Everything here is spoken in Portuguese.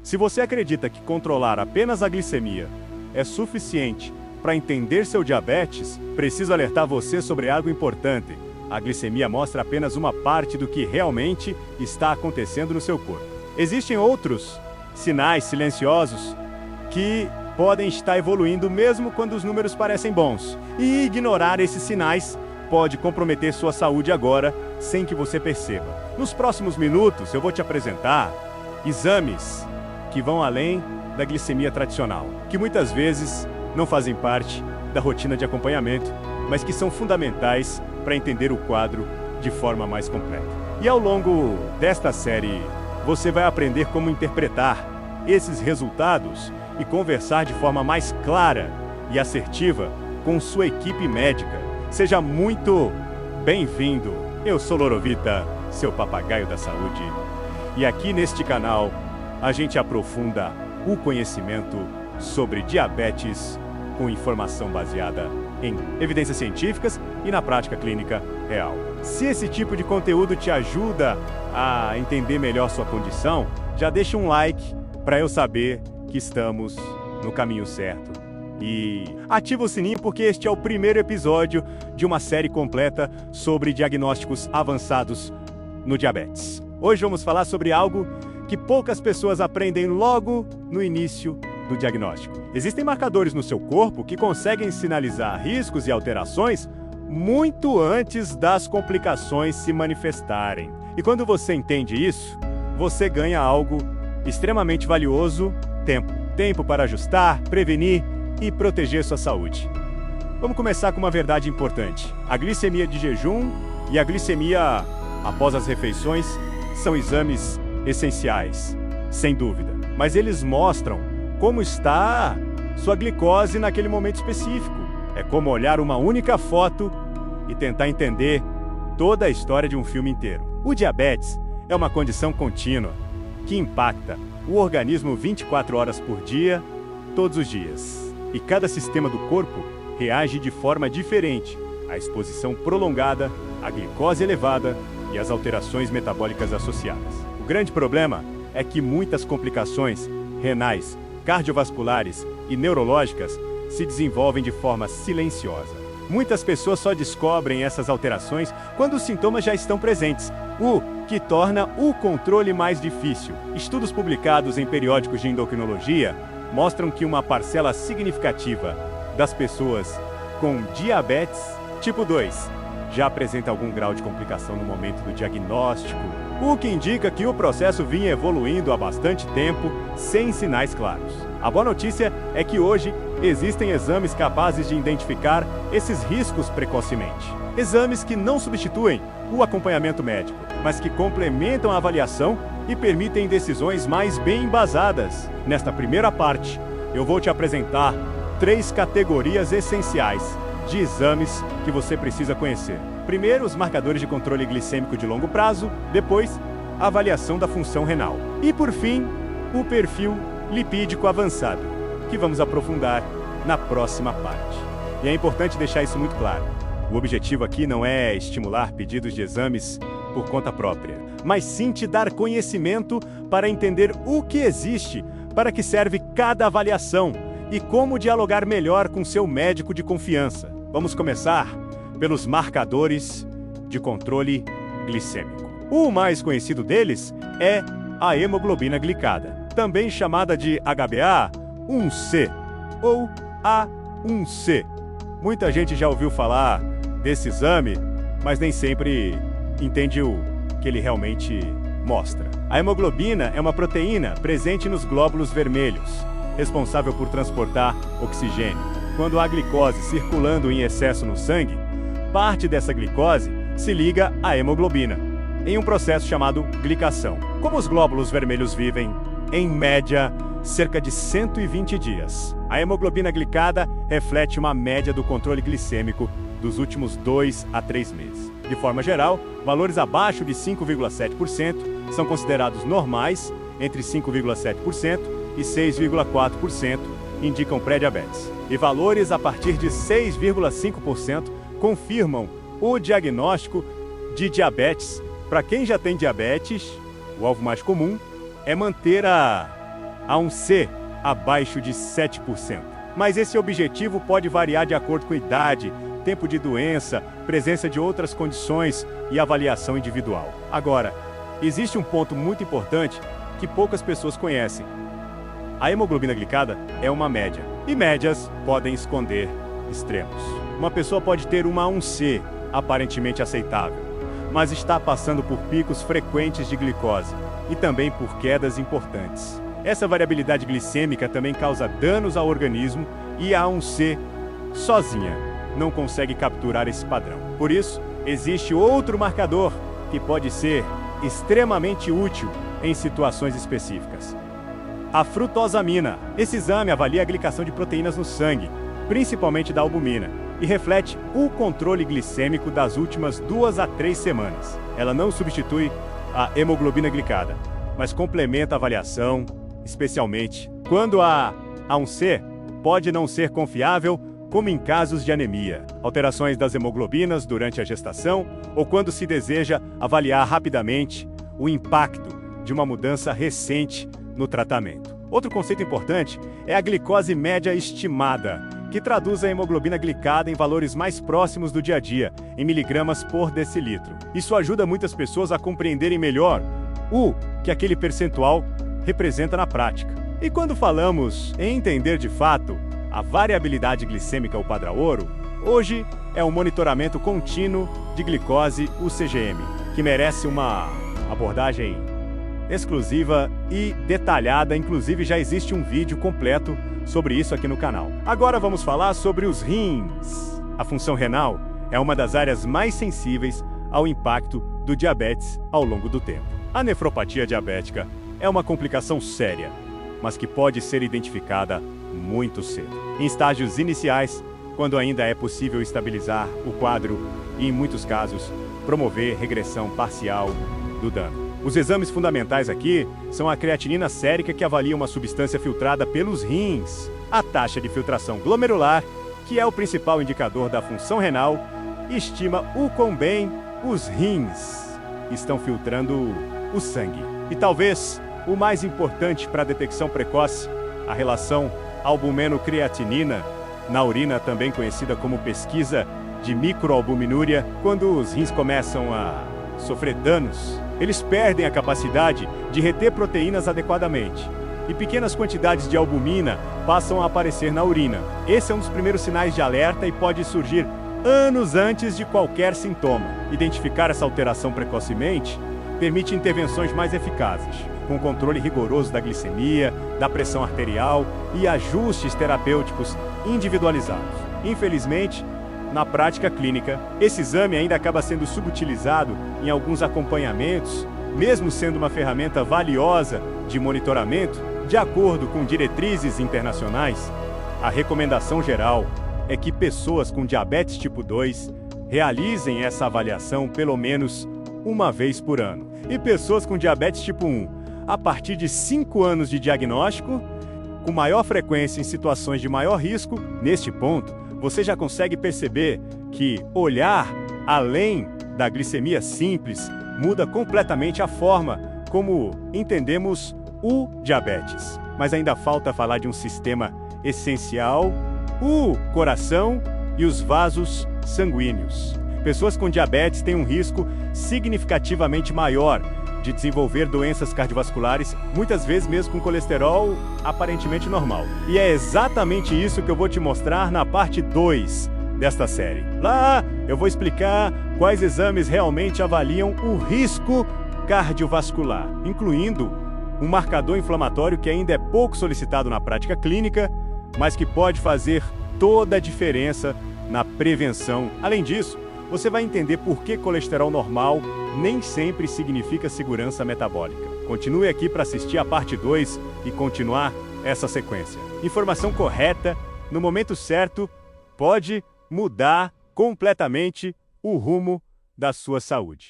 Se você acredita que controlar apenas a glicemia é suficiente para entender seu diabetes, preciso alertar você sobre algo importante. A glicemia mostra apenas uma parte do que realmente está acontecendo no seu corpo. Existem outros sinais silenciosos que podem estar evoluindo mesmo quando os números parecem bons. E ignorar esses sinais pode comprometer sua saúde agora, sem que você perceba. Nos próximos minutos, eu vou te apresentar exames que vão além da glicemia tradicional, que muitas vezes não fazem parte da rotina de acompanhamento, mas que são fundamentais para entender o quadro de forma mais completa. E ao longo desta série, você vai aprender como interpretar esses resultados e conversar de forma mais clara e assertiva com sua equipe médica. Seja muito bem-vindo! Eu sou Lorovita, seu papagaio da saúde. E aqui neste canal, a gente aprofunda o conhecimento sobre diabetes com informação baseada em evidências científicas e na prática clínica real. Se esse tipo de conteúdo te ajuda a entender melhor sua condição, já deixa um like para eu saber que estamos no caminho certo. E ativa o sininho porque este é o primeiro episódio de uma série completa sobre diagnósticos avançados no diabetes. Hoje vamos falar sobre algo que poucas pessoas aprendem logo no início do diagnóstico. Existem marcadores no seu corpo que conseguem sinalizar riscos e alterações muito antes das complicações se manifestarem. E quando você entende isso, você ganha algo extremamente valioso: tempo. Tempo para ajustar, prevenir e proteger sua saúde. Vamos começar com uma verdade importante. A glicemia de jejum e a glicemia após as refeições são exames essenciais, sem dúvida. Mas eles mostram como está sua glicose naquele momento específico. É como olhar uma única foto e tentar entender toda a história de um filme inteiro. O diabetes é uma condição contínua que impacta o organismo 24 horas por dia, todos os dias. E cada sistema do corpo reage de forma diferente à exposição prolongada, à glicose elevada e às alterações metabólicas associadas. O grande problema é que muitas complicações renais, cardiovasculares e neurológicas se desenvolvem de forma silenciosa. Muitas pessoas só descobrem essas alterações quando os sintomas já estão presentes, o que torna o controle mais difícil. Estudos publicados em periódicos de endocrinologia mostram que uma parcela significativa das pessoas com diabetes tipo 2 já apresenta algum grau de complicação no momento do diagnóstico, o que indica que o processo vinha evoluindo há bastante tempo sem sinais claros. A boa notícia é que hoje existem exames capazes de identificar esses riscos precocemente. Exames que não substituem o acompanhamento médico, mas que complementam a avaliação e permitem decisões mais bem embasadas. Nesta primeira parte, eu vou te apresentar 3 categorias essenciais de exames que você precisa conhecer. Primeiro, os marcadores de controle glicêmico de longo prazo, depois, a avaliação da função renal. E, por fim, o perfil lipídico avançado, que vamos aprofundar na próxima parte. E é importante deixar isso muito claro. O objetivo aqui não é estimular pedidos de exames por conta própria, mas sim te dar conhecimento para entender o que existe, para que serve cada avaliação e como dialogar melhor com seu médico de confiança. Vamos começar pelos marcadores de controle glicêmico. O mais conhecido deles é a hemoglobina glicada, também chamada de HbA1c ou A1c. Muita gente já ouviu falar desse exame, mas nem sempre entende o que ele realmente mostra. A hemoglobina é uma proteína presente nos glóbulos vermelhos, responsável por transportar oxigênio. Quando há glicose circulando em excesso no sangue, parte dessa glicose se liga à hemoglobina, em um processo chamado glicação. Como os glóbulos vermelhos vivem, em média, cerca de 120 dias, a hemoglobina glicada reflete uma média do controle glicêmico dos últimos 2 a 3 meses. De forma geral, valores abaixo de 5,7% são considerados normais, entre 5,7% e 6,4% indicam pré-diabetes. E valores a partir de 6,5% confirmam o diagnóstico de diabetes. Para quem já tem diabetes, o alvo mais comum é manter a A1C abaixo de 7%. Mas esse objetivo pode variar de acordo com idade, tempo de doença, presença de outras condições e avaliação individual. Agora, existe um ponto muito importante que poucas pessoas conhecem. A hemoglobina glicada é uma média, e médias podem esconder extremos. Uma pessoa pode ter uma A1C aparentemente aceitável, mas está passando por picos frequentes de glicose e também por quedas importantes. Essa variabilidade glicêmica também causa danos ao organismo e a A1C sozinha não consegue capturar esse padrão. Por isso, existe outro marcador que pode ser extremamente útil em situações específicas. A frutosamina. Esse exame avalia a glicação de proteínas no sangue, principalmente da albumina, e reflete o controle glicêmico das últimas 2 a 3 semanas. Ela não substitui a hemoglobina glicada, mas complementa a avaliação, especialmente quando a A1C pode não ser confiável, como em casos de anemia, alterações das hemoglobinas durante a gestação ou quando se deseja avaliar rapidamente o impacto de uma mudança recente no tratamento. Outro conceito importante é a glicose média estimada, que traduz a hemoglobina glicada em valores mais próximos do dia a dia, em miligramas por decilitro. Isso ajuda muitas pessoas a compreenderem melhor o que aquele percentual representa na prática. E quando falamos em entender de fato a variabilidade glicêmica ou padrão ouro, hoje é o monitoramento contínuo de glicose, o CGM, que merece uma abordagem exclusiva e detalhada. Inclusive já existe um vídeo completo sobre isso aqui no canal. Agora vamos falar sobre os rins. A função renal é uma das áreas mais sensíveis ao impacto do diabetes ao longo do tempo. A nefropatia diabética é uma complicação séria, mas que pode ser identificada muito cedo. Em estágios iniciais, quando ainda é possível estabilizar o quadro e, em muitos casos, promover regressão parcial do dano. Os exames fundamentais aqui são a creatinina sérica, que avalia uma substância filtrada pelos rins, a taxa de filtração glomerular, que é o principal indicador da função renal, e estima o quão bem os rins estão filtrando o sangue. E talvez o mais importante para a detecção precoce, a relação albumeno-creatinina na urina, também conhecida como pesquisa de microalbuminúria. Quando os rins começam a sofrer danos, eles perdem a capacidade de reter proteínas adequadamente, e pequenas quantidades de albumina passam a aparecer na urina. Esse é um dos primeiros sinais de alerta e pode surgir anos antes de qualquer sintoma. Identificar essa alteração precocemente permite intervenções mais eficazes, com controle rigoroso da glicemia, da pressão arterial e ajustes terapêuticos individualizados. Infelizmente, na prática clínica, esse exame ainda acaba sendo subutilizado em alguns acompanhamentos, mesmo sendo uma ferramenta valiosa de monitoramento. De acordo com diretrizes internacionais, a recomendação geral é que pessoas com diabetes tipo 2 realizem essa avaliação pelo menos uma vez por ano. E pessoas com diabetes tipo 1, a partir de 5 anos de diagnóstico, com maior frequência em situações de maior risco. Neste ponto, você já consegue perceber que olhar além da glicemia simples muda completamente a forma como entendemos o diabetes. Mas ainda falta falar de um sistema essencial: o coração e os vasos sanguíneos. Pessoas com diabetes têm um risco significativamente maior de desenvolver doenças cardiovasculares, muitas vezes mesmo com colesterol aparentemente normal. E é exatamente isso que eu vou te mostrar na parte 2 desta série. Lá eu vou explicar quais exames realmente avaliam o risco cardiovascular, incluindo um marcador inflamatório que ainda é pouco solicitado na prática clínica, mas que pode fazer toda a diferença na prevenção. Além disso, você vai entender por que colesterol normal nem sempre significa segurança metabólica. Continue aqui para assistir a parte 2 e continuar essa sequência. Informação correta, no momento certo, pode mudar completamente o rumo da sua saúde.